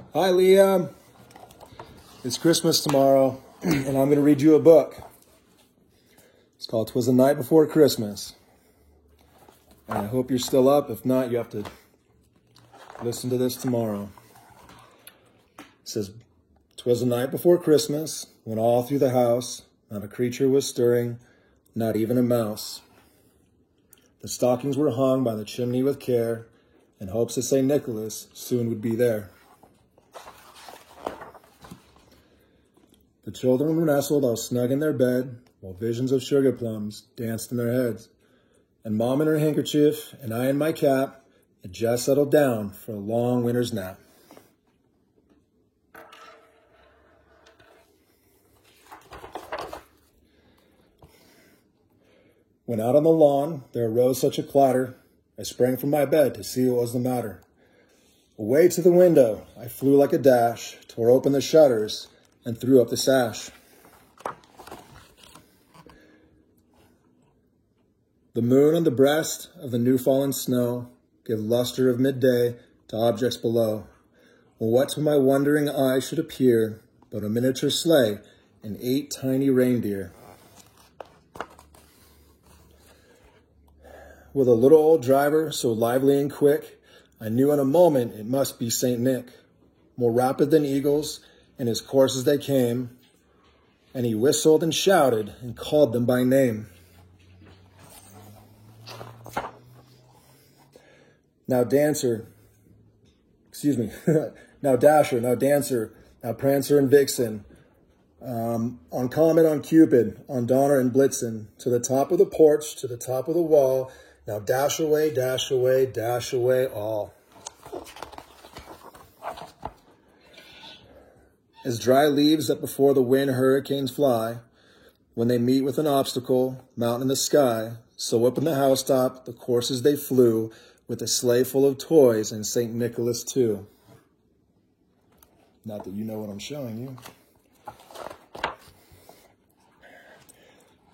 Hi, Liam. It's Christmas tomorrow, and I'm going to read you a book. It's called "'Twas the Night Before Christmas." And I hope you're still up. If not, you have to listen to this tomorrow. It says, "'Twas the night before Christmas, when all through the house not a creature was stirring, not even a mouse. The stockings were hung by the chimney with care, in hopes that St. Nicholas soon would be there. The children were nestled all snug in their bed, while visions of sugar plums danced in their heads. And Mom in her handkerchief, and I in my cap, had just settled down for a long winter's nap. When out on the lawn there arose such a clatter, I sprang from my bed to see what was the matter. Away to the window I flew like a dash, tore open the shutters, and threw up the sash. The moon on the breast of the new-fallen snow gave luster of midday to objects below. Well, what to my wondering eye should appear but a miniature sleigh and 8 tiny reindeer. With a little old driver so lively and quick, I knew in a moment it must be St. Nick. More rapid than eagles, in his course as they came, and he whistled and shouted and called them by name. Now Dancer, now Dasher, now Dancer, now Prancer and Vixen, on Comet, on Cupid, on Donner and Blitzen, to the top of the porch, to the top of the wall, now dash away, dash away, dash away all. As dry leaves that before the wind hurricanes fly, when they meet with an obstacle, mountain in the sky, so up in the housetop the coursers they flew, with a sleigh full of toys and St. Nicholas too. Not that you know what I'm showing you.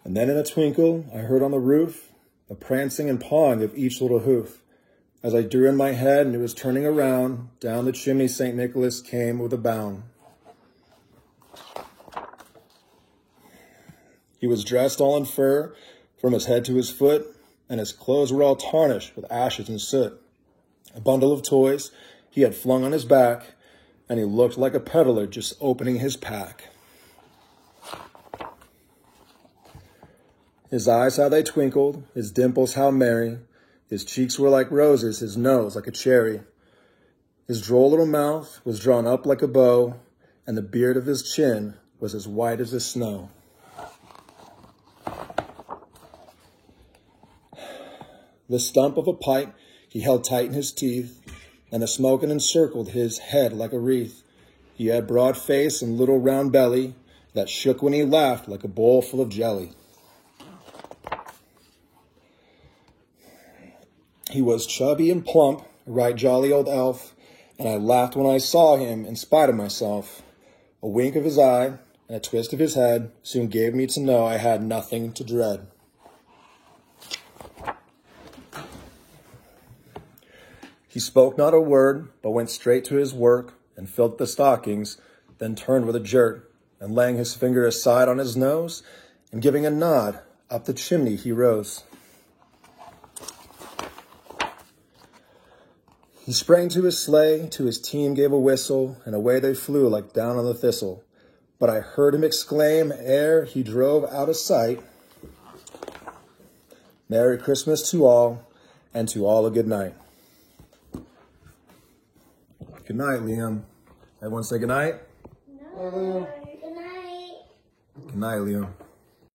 And then in a twinkle, I heard on the roof the prancing and pawing of each little hoof. As I drew in my head and it was turning around, down the chimney St. Nicholas came with a bound. He was dressed all in fur, from his head to his foot, and his clothes were all tarnished with ashes and soot. A bundle of toys he had flung on his back, and he looked like a peddler just opening his pack. His eyes, how they twinkled, his dimples, how merry. His cheeks were like roses, his nose like a cherry. His droll little mouth was drawn up like a bow, and the beard of his chin was as white as the snow. The stump of a pipe he held tight in his teeth, and the smoke encircled his head like a wreath. He had broad face and little round belly that shook when he laughed like a bowl full of jelly. He was chubby and plump, a right jolly old elf, and I laughed when I saw him in spite of myself. A wink of his eye and a twist of his head soon gave me to know I had nothing to dread. He spoke not a word, but went straight to his work and filled the stockings, then turned with a jerk, and laying his finger aside on his nose, and giving a nod, up the chimney he rose. He sprang to his sleigh, to his team gave a whistle, and away they flew like down on the thistle. But I heard him exclaim ere he drove out of sight, "Merry Christmas to all, and to all a good night." Good night, Liam. Everyone say good night. No. Good night. Good night, Liam.